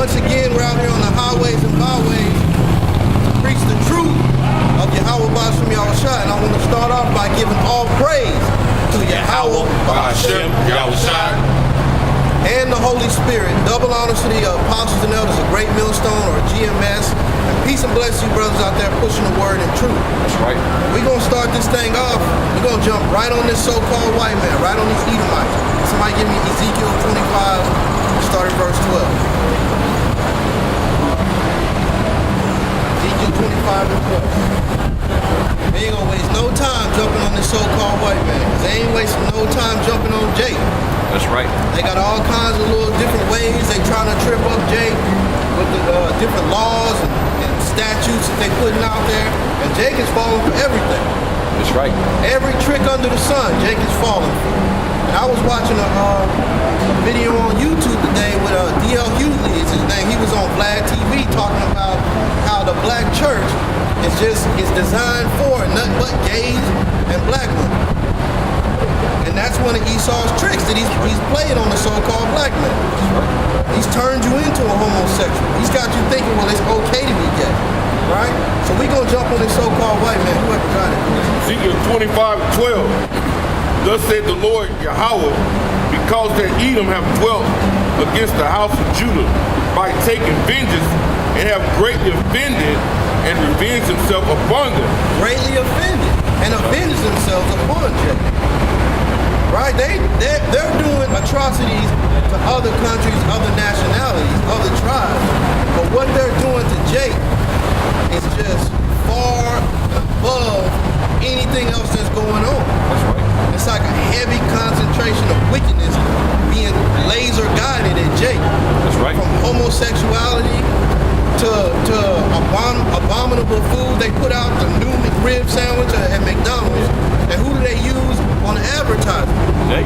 once again, we're out here on the highways and byways to preach the truth of Yahweh B'Shem Yahushua. And I want to start off by giving all praise to Yahweh B'Shem Yahushua and the Holy Spirit. Double honors to the apostles and elders of Great Millstone, or GMS. And peace and blessings to you brothers out there pushing the word and truth. That's right. We're going to start this thing off. We're going to jump right on this so-called white man, right on these Edomites. Somebody give me Ezekiel 25, start at verse 12. Ezekiel 25 and 12. They ain't gonna waste no time jumping on this so-called white man. They ain't wasting no time jumping on Jake. That's right. They got all kinds of little different ways they trying to trip up Jake with the different laws and statutes that they putting out there. And Jake is falling for everything. That's right. Every trick under the sun, Jake is falling for. And I was watching a video on YouTube today with D.L. Hughley is his name. He was on Vlad TV talking about how the black church is designed for nothing but gays and black women. And that's one of Esau's tricks that he's playing on the so-called black man. He's turned you into a homosexual. He's got you thinking, well, it's okay to be gay, right? So we're going to jump on this so-called white man. Whoever got it. Ezekiel 25:12. Thus said the Lord Yahweh, because that Edom have dwelt against the house of Judah by taking vengeance, and have greatly offended and revenged himself upon them. Greatly offended and avenged themselves upon Jacob. Right? They're doing atrocities to other countries, other nationalities, other tribes. But what they're doing to Jake is just far above anything else that's going on. That's right. It's like a heavy concentration of wickedness being laser guided at Jake. That's right. From homosexuality to abominable food. They put out the new McRib sandwich at McDonald's. And who do they use on the advertising? Jake.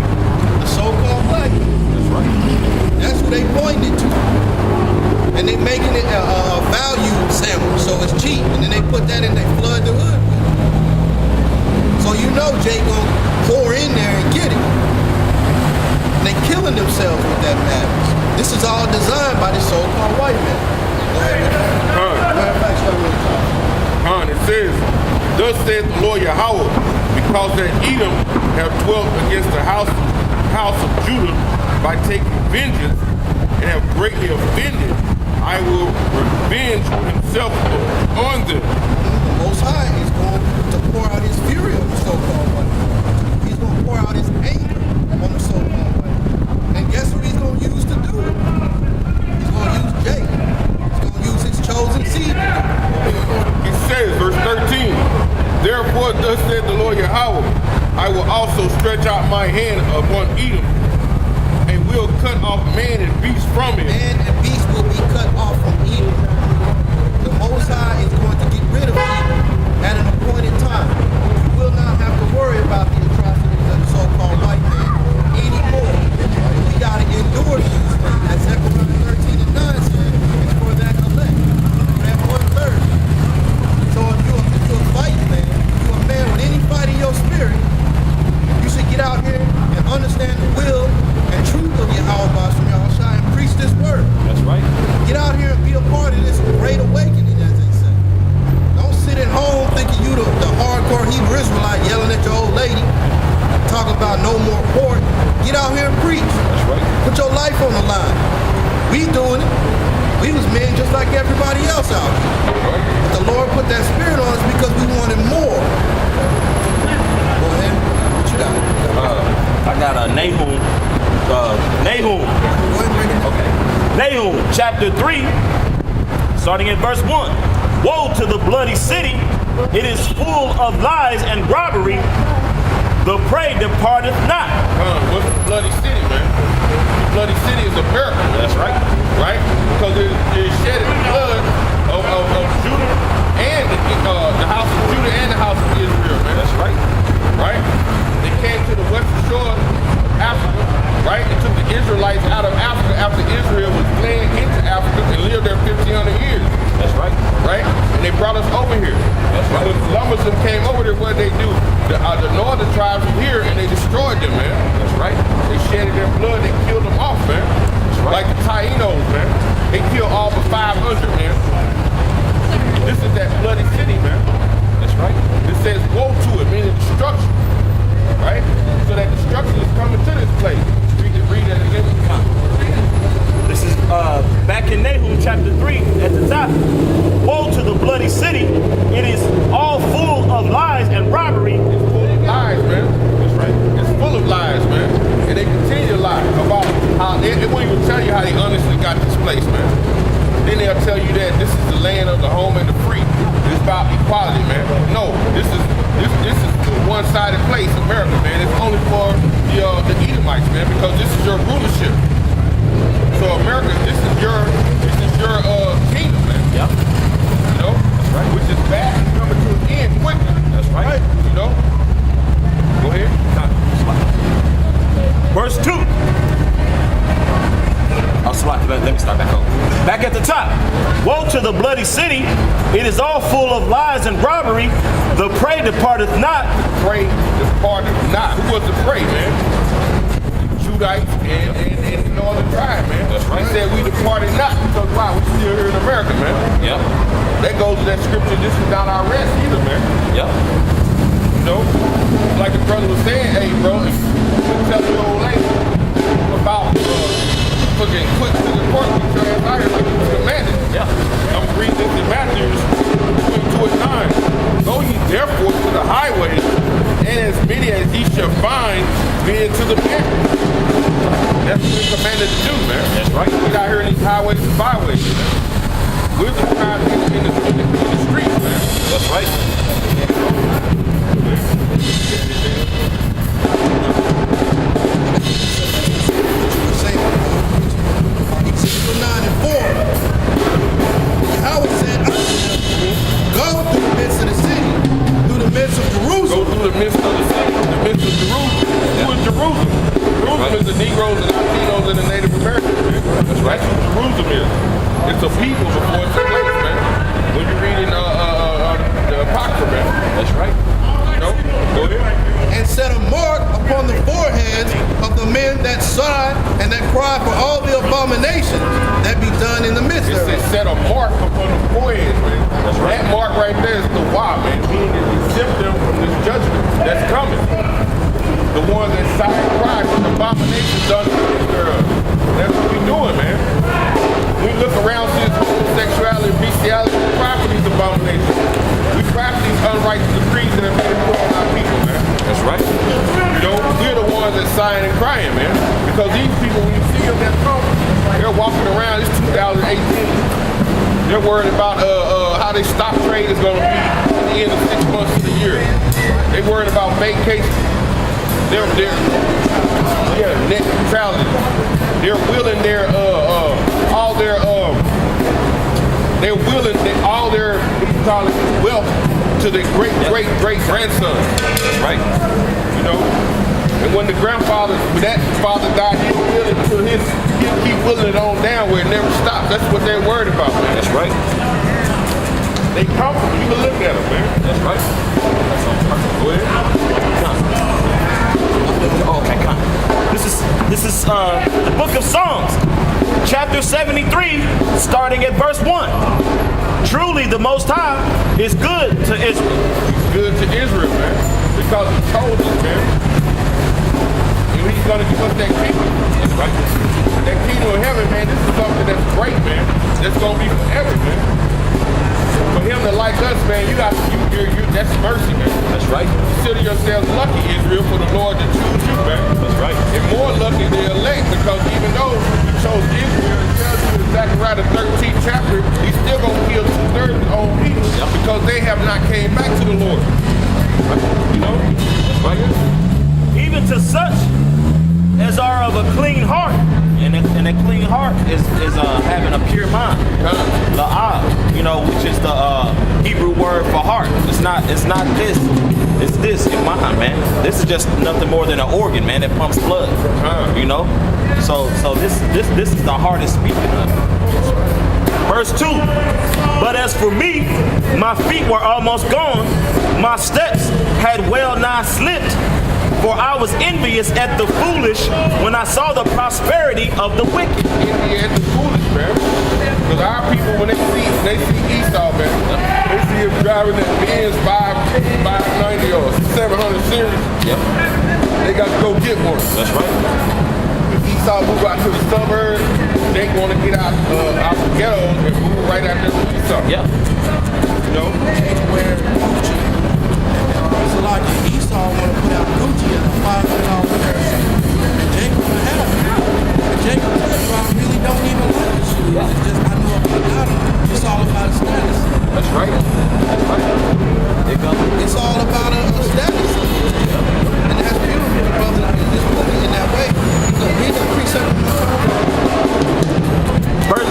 The so-called black. That's right. That's who they pointed to. And they making it a value sandwich, so it's cheap. And then they put that in, they flood the hood with it. So you know Jake gonna pour in there and get it. And they killing themselves with that madness. This is all designed by this so-called white man. Go ahead. It says, thus said the Lord Yahweh, because that Edom have dwelt against the house of Judah by taking vengeance and have greatly offended, I will revenge himself on them. The Most High is going to pour out his fury on the so-called white man. He's going to pour out his anger on the so-called white man. And guess what he's going to use to do it? He's going to use Jake. He's going to use his chosen seed to do it. It says, verse 13, therefore thus said the Lord Yahweh, I will also stretch out my hand upon Edom, and will cut off man and beast from it. Man and beast will be cut off from Edom. The Most High is going to get rid of Edom at an appointed time. You will not have to worry about the atrocities of the so-called white man anymore. We got to endure these things. As Zechariah 13 and 9 said, it's for that elect, for that 1/3. So if you're a fighting man, you're a man with any fight in your spirit, you should get out here and understand the will and truth of Yahweh B'Shem Yahushua and preach this word. That's right. Get out here and be a part of this great awakening, as they say. Don't sit at home thinking you the hardcore Hebrew Israelite yelling at your old lady, talking about no more pork. Get out here and preach. That's right. Put your life on the line. We doing it. We was men just like everybody else out here. But the Lord put that spirit on us because we wanted more. Go ahead. What you got? I got a Nahum. Nahum. Go ahead and bring it up. Okay. Nahum, chapter 3, starting at verse 1. Woe to the bloody city. It is full of lies and robbery. The prey departeth not. What's the bloody city, man? The bloody city is a miracle. That's right. Right? Because it shed the blood of Judah and the house of Judah and the house of Israel, man. That's right. Right? They came to the western shore of Africa, right? It took the Israelites out of Africa after Israel was fleeing into Africa and lived there 1,500 years. That's right. Right? And they brought us over here. That's right. When Columbus came over there, what did they do? The northern tribes were here and they destroyed them, man. That's right. They shedded their blood, they killed them off, man. That's right. Like the Tainos, man. They killed 500, man. This is that bloody city, man. That's right. It says woe to it, meaning destruction. Right? So that destruction is coming to this place. Read that again. This is back in Nahum chapter 3 at the top. Woe to the bloody city. It is all full of lies and robbery. It's full of lies, man. That's right. It's full of lies, man. And they continue to lie about how they won't even tell you how they honestly got this place, man. Then they'll tell you that this is the land of the home and the free. It's about equality, man. No, this is the one-sided place, America, man. It's only for the Edomites, man, because this is your rulership. So America, this is your kingdom, man. Yep. You know? That's right. Which is bad and coming to an end quickly. That's right. You know? Go ahead. Verse 2. Let me start back over. Back at the top. Woe to the bloody city. It is all full of lies and robbery. The prey departeth not. Prey departeth not. Who was the prey, man? Judites and the northern tribe, man. That's right. He said we departed not because why? We're still here in America, man. Yep. That goes to that scripture, this is not our rest either, man. Yep. You know? Like the brother was saying, hey, bro, if you tell the old lady about fucking quick to the court, get your ass out here like you was commanded. Yeah. I'm reading this in Matthew 22:9. Go ye therefore to the highways, and as many as ye shall find, be into the pit. That's what we're commanded to do, man. That's right. We out here in these highways and byways, man. We're the tribe in the streets, man. That's right. Ezekiel 9 and 4. Yahweh said unto them, go through the midst of the city, through the midst of Go Jerusalem. through the midst of the city, the midst of Jerusalem. Who is Jerusalem? Jerusalem is the Negroes and Latinos and the Native Americans, man. That's right. That's who Jerusalem is. It's a people before it's a place, man. When you read in the Apocrypha, man. That's right. You know? Go ahead. And set a mark upon the foreheads of the men that sigh and that cry for all the abominations that be done in the midst It of says it. set a mark upon the foreheads, man. That's right. That mark right there is the why, man. Meaning to exempt them from this judgment that's coming. The ones that sigh and cry for the abominations done in the midst thereof. That's what we doing, man. We look around, see this homosexuality, bestiality, we cry for these abominations. We cry for these unrighteous decrees that have been put on our people, man. That's right. You know, we're the ones that sighing and crying, man. Because these people, when you see them that come, they're walking around, it's 2018. They're worried about how their stock trade is going to be at the end of 6 months of the year. They worried about vacation. They're net neutrality. They're willing all their wealth to their great grandson. That's right. You know, and when that father died, he'll keep willing it on down where it never stops. That's what they're worried about, man. That's right. They comfortable. You can look at them, man. That's right. Go ahead. Oh, okay, come. This is the book of Psalms, chapter 73, starting at verse 1. Truly the Most High is good to Israel. He's good to Israel, man, because he told us, man. And he's going to give us that kingdom. That's right. That kingdom of heaven, man, this is something that's great, man. That's going to be forever, man. For him to like us, man, that's mercy, man. That's right. Consider yourselves lucky, Israel, for the Lord to choose you, man. That's right. And more lucky the elect, because even though he chose Israel, it tells you in Zechariah the 13th chapter, he's still going to kill 2/3 of his own people because they have not came back to the Lord. You know? That's right. Even to such as are of a clean heart. And a clean heart is having a pure mind. La'ah, you know, which is the Hebrew word for heart. It's not this. It's this in mind, man. This is just nothing more than an organ, man, that pumps blood. You know? So this is the heart is speaking of. Verse 2. But as for me, my feet were almost gone. My steps had well nigh slipped. For I was envious at the foolish when I saw the prosperity of the wicked. Envy at the foolish, man. Because our people, when driving that Benz 590 or 700 series, Yep. they got to go get one. That's right. If Esau move out to the suburbs, they want to get out the ghettos and move right out there with Esau. Yep. You know? Where Gucci, it's a lot of Esau want to put out Gucci at a $500 pair of shoes. And Jacob would have it. And Jacob said, well, I really don't even like the shoes. It's just I know about them. It's all about a status. That's right. That's right. There you go. It's all about a status. And that's beautiful, brother. Just put it in that way. He's a precept.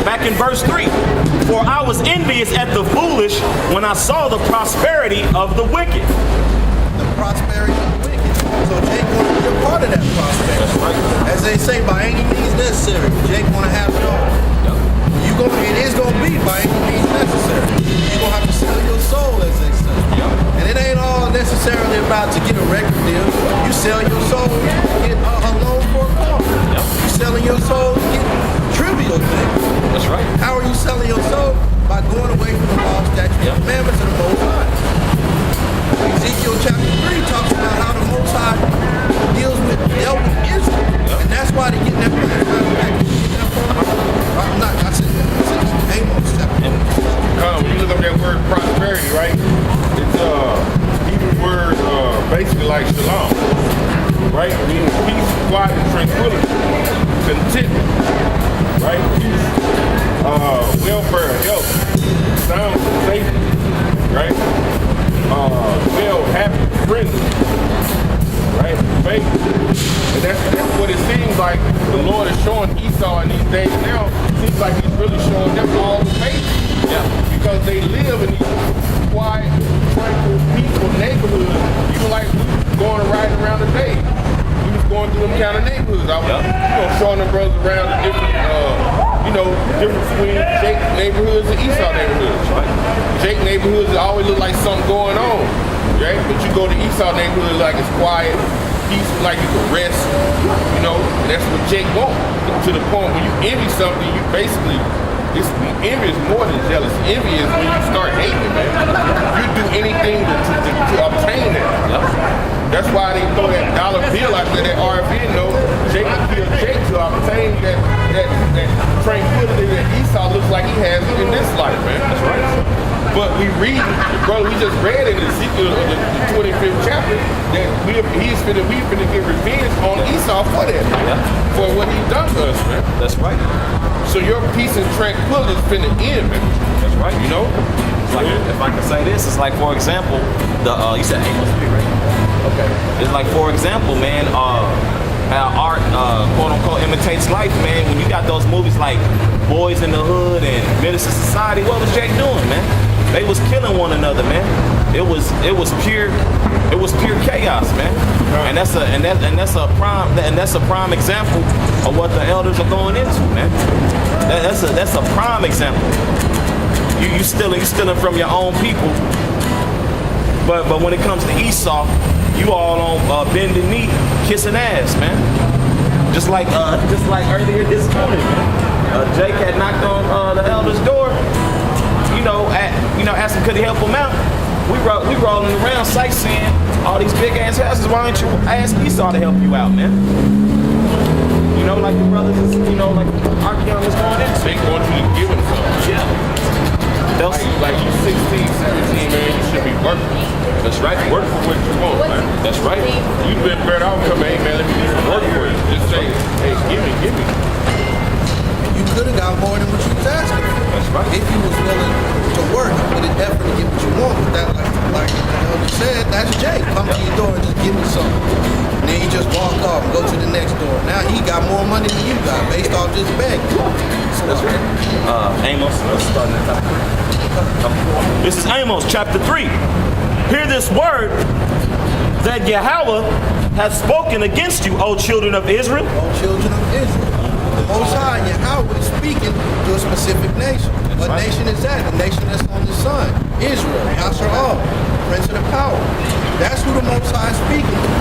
Back in verse 3. For I was envious at the foolish when I saw the prosperity of the wicked. The prosperity of the wicked. So Jake want to be a part of that prosperity. That's right. As they say, by any means necessary. Jake want to have it all. It is gonna be by any means necessary. You're gonna have to sell your soul, as they say. And it ain't all necessarily about to get a record deal. You sell your soul to get a loan for a car. You selling your soul to get trivial things. That's right. How are you selling your soul? By going away from the law, statutes, and commandments of the Most High. Ezekiel chapter 3 talks about how the Most High dealt with Israel. And that's why they get that back. I'm not, I said Amos chapter. When you look up that word prosperity, right? It's Hebrew word basically like shalom, right? Meaning peace, quiet, and tranquility, contentment, right? Peace, welfare, health, sound, safety, right? Well, happy, friendly, right? Faith. And that's what it seems like the Lord is showing Esau in these days now. It seems like he's really showing them all the faith. Yeah. Because they live in these quiet, tranquil, peaceful neighborhoods. Even like going and riding around today. We was going through them kind of neighborhoods. I was showing them brothers around the different, difference between Jake neighborhoods and Esau neighborhoods. Right? Jake neighborhoods always look like something going on. Right? But you go to Esau neighborhood like it's quiet, peaceful, like you can rest, and that's what Jake wants. To the point when you envy something, you basically, envy is more than jealous. Envy is when you start hating, man. You do anything to obtain that. That's why they throw that dollar bill out there, that RV note. Jake killed Jake to obtain that tranquility that Esau looks like he has in this life, man. That's right. But we just read in Ezekiel, the 25th chapter, that we finna get revenge on Esau for that, for what he done to us, man. That's right. So your peace and tranquility is finna end, man. That's right. It's like, if I can say this, it's like, for example, you said Amos 3, right? Okay. It's like, for example, man, how art, quote unquote, imitates life, man. When you got those movies like Boys in the Hood and Minister Society, what was Jake doing, man? They was killing one another, man. It was pure chaos, man. And that's a prime example of what the elders are going into, man. That's a prime example. You stealing from your own people. But when it comes to Esau, you all on bending knee, kissing ass, man. Just like earlier this morning, man. Jake had knocked on the elder's door. Asking could he help him out. We rolling around sightseeing all these big ass houses. Why don't you ask Esau to help you out, man? Like the brothers, like Archeon is going in. They want you to give them something. Yeah. Like you 16, 17, man, you should be working. That's right. Work for what you want, man. That's right. You've been better off coming, hey man, let me do some work for you. Just say, hey, give me. You could have got more than what you was asking for. That's right. If you was willing to work and put an effort to get what you want. But that, like the elder said, that's Jake. Come to your door and just give me something. And then you just walk off and go to the next door. Now he got more money than you got based off just begging. So That's right. Amos, let's start that time. This is Amos chapter 3. Hear this word that Yahweh hath spoken against you, O children of Israel. O children of Israel. The Most High, Yahweh, is speaking to a specific nation. What nation is that? The nation that's on the sun. Israel, Yashar'al, Prince of the Power. That's who the Most High is speaking to.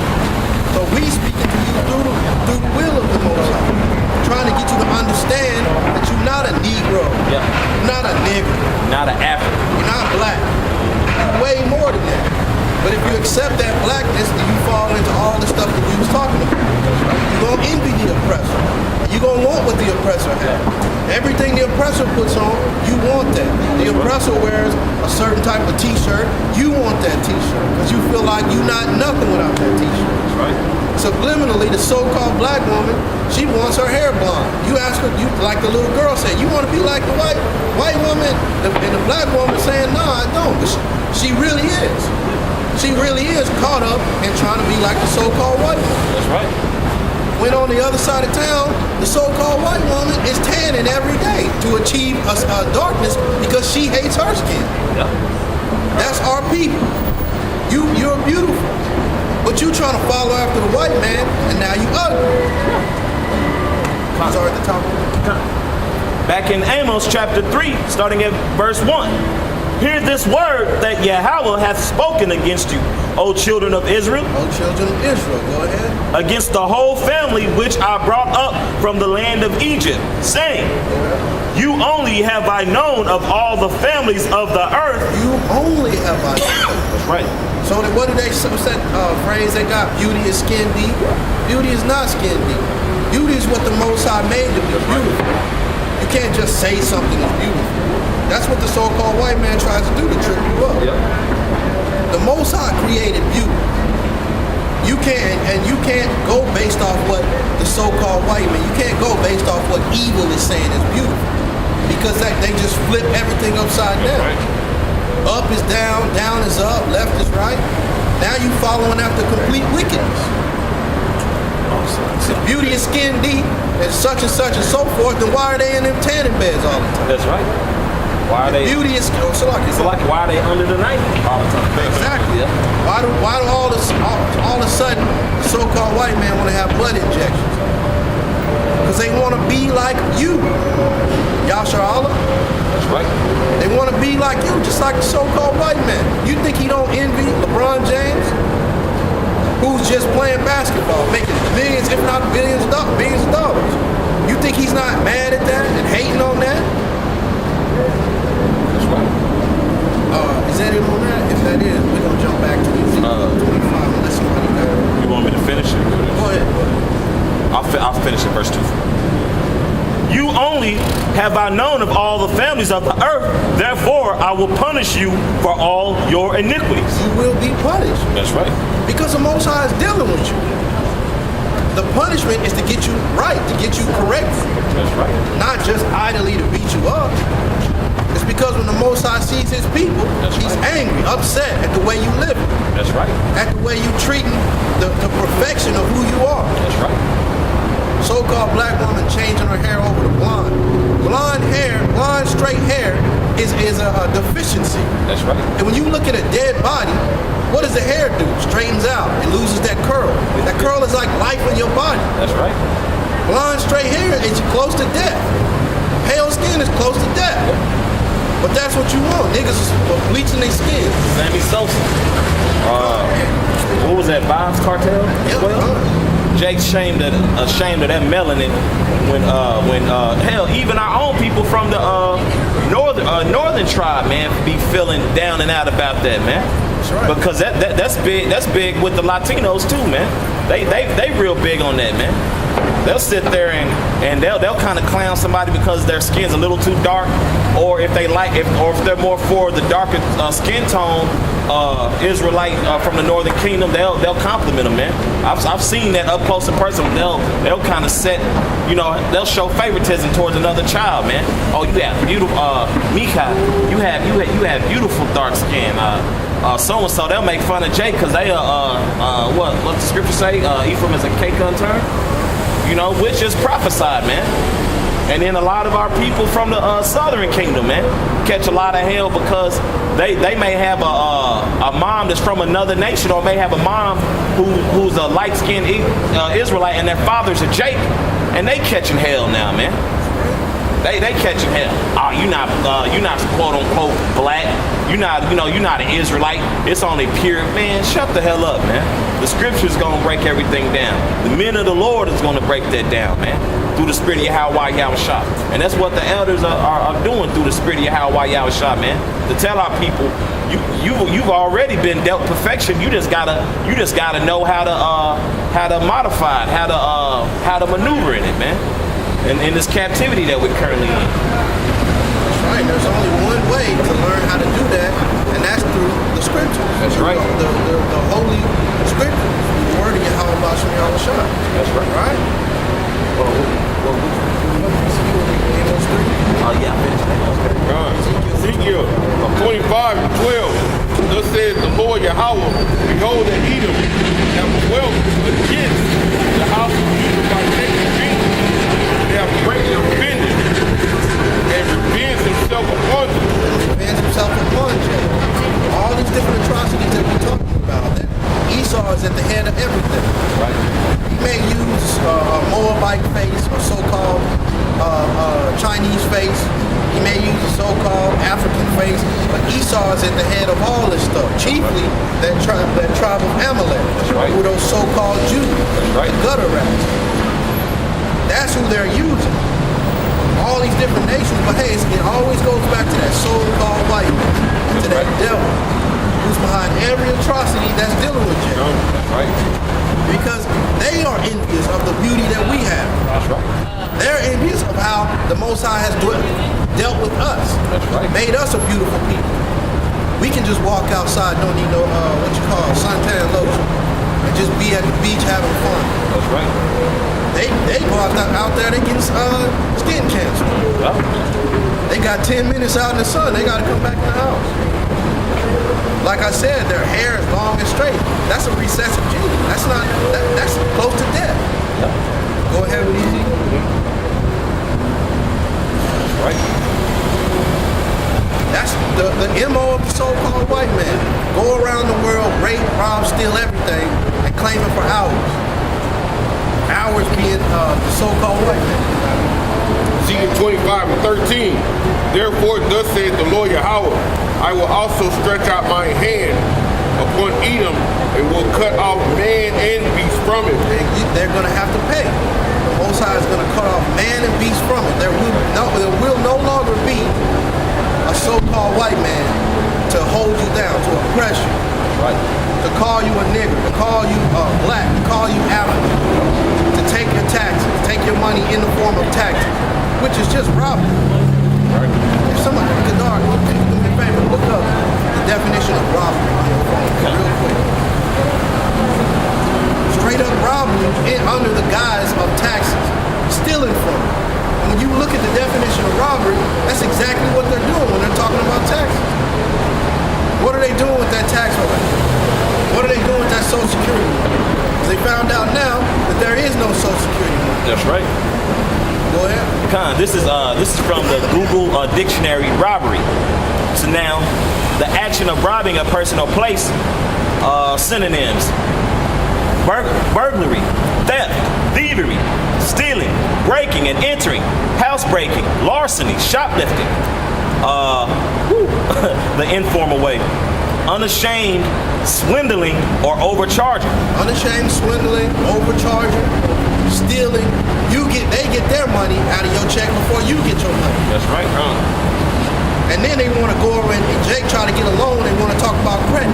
So we speaking to you through the will of the Most High. Trying to get you to understand that you're not a Negro. Yeah. You're not a nigger. Not an African. You're not black. way more than that. But if you accept that blackness, then you fall into all the stuff that we was talking about. You're going to envy the oppressor. You're going to want what the oppressor has. Everything the oppressor puts on, you want that. The oppressor wears a certain type of t-shirt, you want that t-shirt. Because you feel like you're not nothing without that t-shirt. That's right. Subliminally, the so-called black woman, she wants her hair blonde. You ask her, you like the little girl said, you want to be like the white woman? And the black woman saying, no, I don't. But she really is. She really is caught up in trying to be like the so-called white woman. That's right. When on the other side of town, the so-called white woman is tanning every day to achieve a darkness because she hates her skin. Yeah. That's our people. You're beautiful. But you trying to follow after the white man, and now you ugly. Sorry at the top. Back in Amos chapter 3, starting at verse 1. Hear this word that Yahweh hath spoken against you, O children of Israel. O children of Israel, go ahead. Against the whole family which I brought up from the land of Egypt, saying, you only have I known of all the families of the earth. You only have I known. That's right. So what do they say, phrase they got? Beauty is skin deep. Beauty is not skin deep. Beauty is what the Most High made to be beautiful. You can't just say something is beautiful. That's what the so-called white man tries to do to trip you up. Yep. The Most High created beauty. You can't go based off what the so-called white man. You can't go based off what evil is saying is beautiful, because they just flip everything upside down. Right. Up is down, down is up, left is right. Now you following after complete wickedness. If beauty is skin deep and such and so forth, then why are they in them tanning beds all the time? That's right. Why are they? Beauty is Why are they under the knife all the time? Exactly. Yeah. Why do all of a sudden the so-called white man want to have blood injections? Because they want to be like you, Yasha Allah. That's right. They want to be like you, just like the so-called white man. You think he don't envy LeBron James, who's just playing basketball, making millions, if not billions of dollars? You think he's not mad at that and hating on that? That's right. Is that it on that? If that is, we're going to jump back to Ezekiel 25 unless somebody got it. You want me to finish it? Go ahead. I'll finish it, verse 2. You only have I known of all the families of the earth, therefore I will punish you for all your iniquities. You will be punished. That's right. Because the Most High is dealing with you. The punishment is to get you right, to get you correct. That's right. Not just idly to beat you up. It's because when the Most High sees his people, he's angry, upset at the way you live, That's right. at the way you treating the perfection of who you are. That's right. So-called black woman changing her hair over to blonde. Blonde straight hair is a deficiency. That's right. And when you look at a dead body, what does the hair do? Straightens out. It loses that curl. That curl is like life in your body. That's right. Blonde straight hair is close to death. Pale skin is close to death. But that's what you want. Niggas is bleaching their skin. Sammy Sosa. What was that? Vibes Cartel? Yep. Jake's ashamed of that melanin when hell, even our own people from the northern tribe, man, be feeling down and out about that, man. That's right. Because that's big. That's big with the Latinos too, man. They real big on that, man. They'll sit there and they'll kind of clown somebody because their skin's a little too dark, or if they're more for the darker skin tone Israelite from the Northern Kingdom, they'll compliment them, man. I've seen that up close and personal. They'll kind of set, they'll show favoritism towards another child, man. Oh, you have beautiful Mika, you have beautiful dark skin. So and so, they'll make fun of Jake because they what the scripture say? Ephraim is a cake unturned. Which is prophesied, man. And then a lot of our people from the Southern Kingdom, man, catch a lot of hell because they may have a mom that's from another nation, or may have a mom who's a light-skinned Israelite, and their father's a Jake, and they catching hell now, man. They catching hell. Oh, you're not quote unquote black. You're not an Israelite. It's only pure. Man, shut the hell up, man. The scripture's gonna break everything down. The men of the Lord is gonna break that down, man. through the spirit of Yahweh Yahushua. And that's what the elders are doing through the spirit of Yahweh Yahushua, man. To tell our people, you've already been dealt perfection. You just gotta know how to modify it, how to maneuver in it, man. In this captivity that we're currently in. That's right. There's only one way to learn how to do that, and that's through the scriptures. That's right. The holy scriptures, the word of Yahweh Bashem Yahushua. That's right. Right? Amos 3. Oh yeah, I finished that. Ezekiel 25:12. Thus says the Lord Yahweh, behold that Edom have dwelt against the house of Judah by taking vengeance. They have greatly offended and revenged himself upon them. Revenge himself upon Jacob. All these different atrocities that we're talking about, that Esau is at the head of everything. Right. He may use a Moabite face or so-called Chinese face. He may use a so-called African face, but Esau is at the head of all this stuff. Chiefly that tribe of Amalek, right. who are those so-called Jews, right. the gutter rats. That's who they're using. All these different nations, but hey, it always goes back to that so-called white man, to that devil, who's behind every atrocity that's dealing with you. That's right. Because they are envious of the beauty that we have. That's right. They're envious of how the Most High has dealt with us. That's right. Made us a beautiful people. We can just walk outside, don't need no, suntan lotion, and just be at the beach having fun. That's right. They go out there, they get skin cancer. Yeah. They got 10 minutes out in the sun, they got to come back in the house. Like I said, their hair is long and straight. That's a recessive gene. That's close to death. Yeah. Go ahead with easy. That's right. That's the MO of the so-called white man. Go around the world, rape, rob, steal everything, and claim it for hours. Hours being the so-called white man. Ezekiel 25:13. Therefore, thus says the Lord Yahweh, I will also stretch out my hand upon Edom and will cut off man and beast from it. They're going to have to pay. The Most High is going to cut off man and beast from it. There will no longer be a so-called white man to hold you down, to oppress you, Right. to call you a nigger, to call you black, to call you African, to take your taxes, take your money in the form of taxes, which is just robbery. Right. If somebody, Kadar, do me a favor, look up the definition of robbery on your phone real quick. Straight up robbery under the guise of taxes, stealing from you. And when you look at the definition of robbery, that's exactly what they're doing when they're talking about taxes. What are they doing with that tax money? What are they doing with that Social Security money? Because they found out now that there is no Social Security money. That's right. Go ahead. Con, this is from the Google dictionary, robbery. So now, the action of robbing a person or place, synonyms: burglary, theft, thievery, stealing, breaking and entering, housebreaking, larceny, shoplifting. The informal way: unashamed, swindling or overcharging. Unashamed, swindling, overcharging, stealing. They get their money out of your check before you get your money. That's right, And then they want to go over and Jake try to get a loan. They want to talk about credit.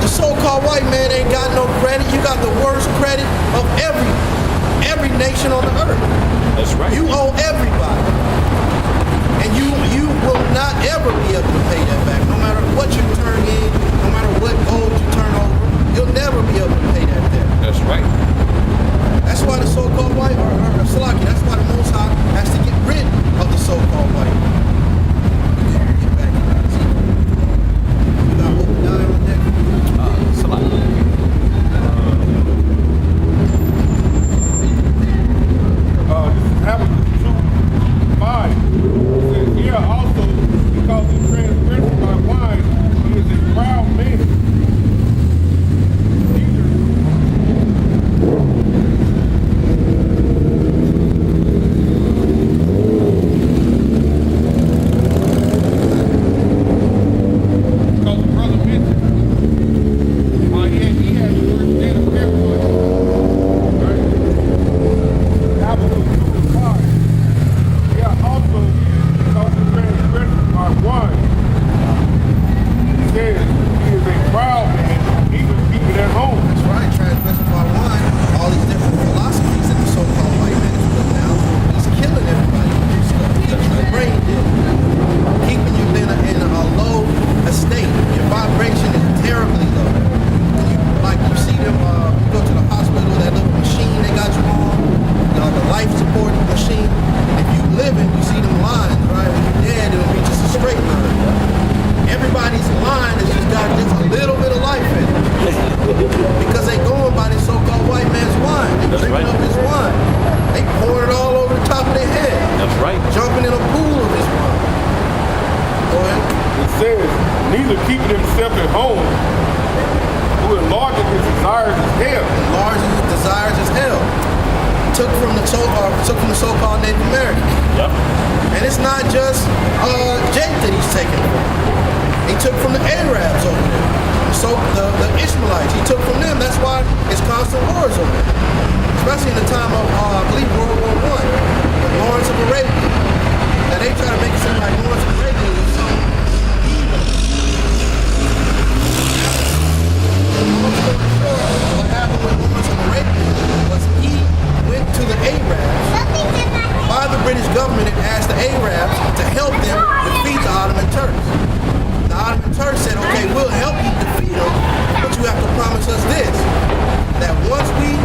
The so-called white man ain't got no credit. You got the worst credit of every nation on the earth. That's right. You owe everybody. And you will not ever be able to pay that back. No matter what you turn in, no matter what gold you turn over, you'll never be able to pay that debt. That's right. That's why the so-called white, or Salaki, that's why the Most High has to get rid of the so-called white. Get back to that. You got open down on deck. This is Habakkuk to keeping himself at home, who enlarged his desires as hell. Enlarging his desires as hell. Took from the so-called Native Americans. Yep. And it's not just Jake that he's taking from. He took from the Arabs over there. So the Ishmaelites, he took from them. That's why it's constant wars over there. Especially in the time of, I believe, World War I, with Lawrence of Arabia. Now they try to make it seem like Lawrence of Arabia was some evil. Long story short, what happened with Lawrence of Arabia was he went to the Arabs by the British government and asked the Arabs to help them defeat the Ottoman Turks. The Ottoman Turks said, okay, we'll help you defeat them, but you have to promise us this, that once we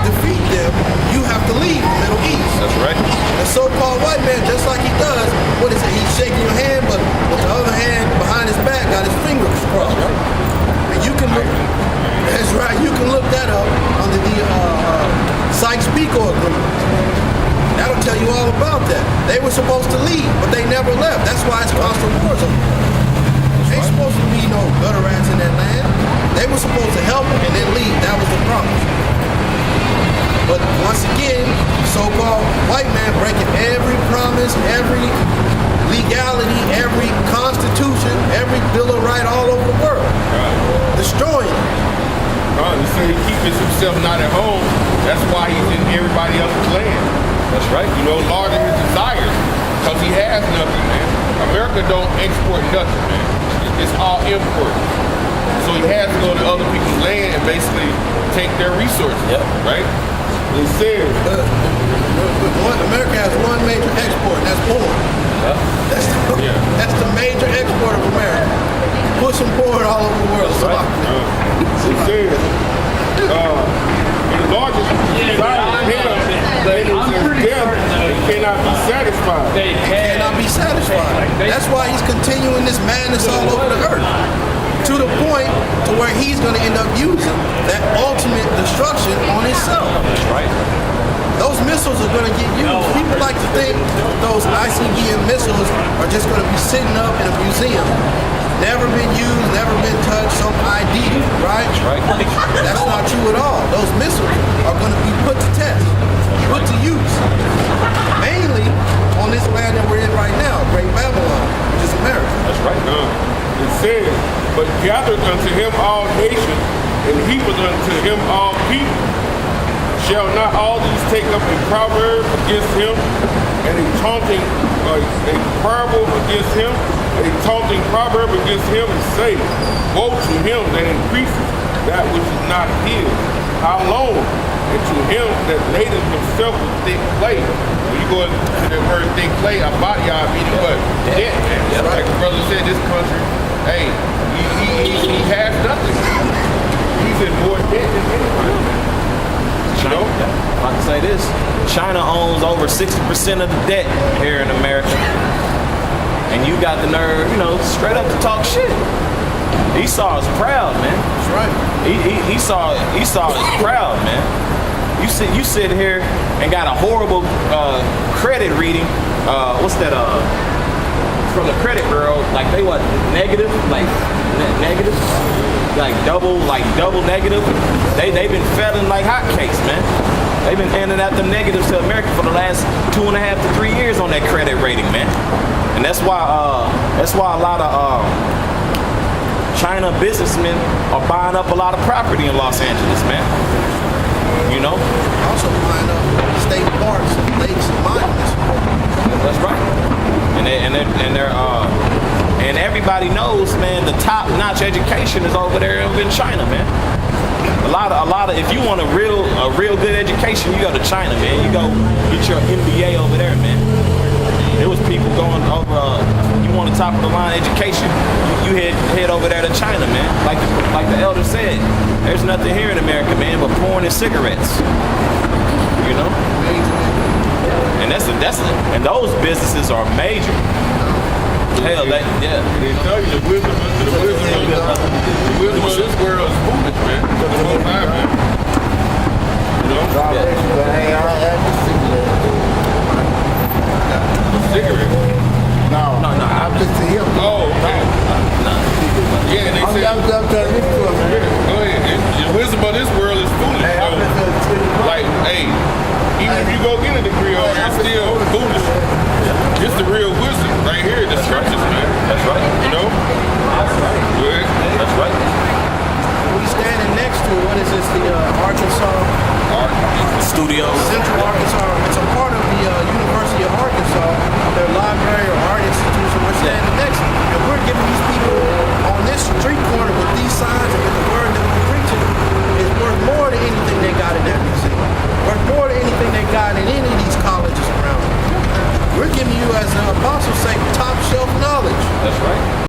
defeat them, you have to leave the Middle East. That's right. The so-called white man, just like he does, what is it, he's shaking your hand, but with the other hand behind his back got his fingers crossed. And you can look, that's right, you can look that up under the Sykes-Picot Agreement. That'll tell you all about that. They were supposed to leave, but they never left. That's why it's constant wars over there. Ain't supposed to be no gutter rats in that land. They were supposed to help and then leave. That was the promise. But once again, so-called white man breaking every promise, every legality, every constitution, every bill of rights all over the world. Destroying it. He said he keeps himself not at home. That's why he's in everybody else's land. That's right. You know, larger his desires. Because he has nothing, man. America don't export nothing, man. It's all import. So he has to go to other people's land and basically take their resources. Yep. Right? It says America has one major export, and that's corn. Yeah. That's the major export of America. Pushing corn all over the world. So it says, the largest desire of hell is death cannot be satisfied. cannot be satisfied. That's why he's continuing this madness all over the earth. To the point to where he's going to end up using that ultimate destruction on himself. That's right. Those missiles are going to get used. People like to think those ICBM missiles are just going to be sitting up in a museum. Never been used, never been touched, some idea, right? That's right. That's not true at all. Those missiles are going to be put to test, put to use. Mainly on this land that we're in right now, Great Babylon, which is America. That's right. It says, but gathered unto him all nations, and heapeth unto him all people. Shall not all these take up a proverb against him, and a taunting, a parable against him, a taunting proverb against him, and say, woe to him that increases that which is not his. How long? And to him that ladeth himself with thick clay. When you go to the word thick clay, a body, y'all meaning what? Debt, man. Yeah. Like the brother said, this country, hey, he has nothing. He's in more debt than anybody. You know? If I can say this, China owns over 60% of the debt here in America. And you got the nerve, straight up to talk shit. Esau is proud, man. That's right. Esau is proud, man. You sit here and got a horrible credit reading. What's that? From the credit bureau, like they what? Negative, negative, double negative. They've been failing like hotcakes, man. They've been handing out them negatives to America for the last 2.5 to 3 years on that credit rating, man. And that's why a lot of China businessmen are buying up a lot of property in Los Angeles, man. Also buying up state parks and lakes and monuments. That's right. And everybody knows, man, the top-notch education is over there in China, man. A lot of if you want a real good education, you go to China, man. You go get your MBA over there, man. There was people going over. You want a top of the line education, you head over there to China, man. Like the elder said, there's nothing here in America, man, but porn and cigarettes. And and those businesses are major. Hell, They tell you the wisdom of this world is foolish, man. That's what I'm man. Cigarette. No, No, I'm just to him. Oh, okay. no. Yeah, they say. I'm trying to read to him. Go ahead. The wisdom of this world is foolish. Hey, I'm So, listening to you. like, hey, even if you go get a degree over there, it's still foolish. It's the real wisdom right here in the scriptures, man. That's right. You know? Go ahead. That's right. We standing next to, what is this, the Arkansas, Studios. Central Arkansas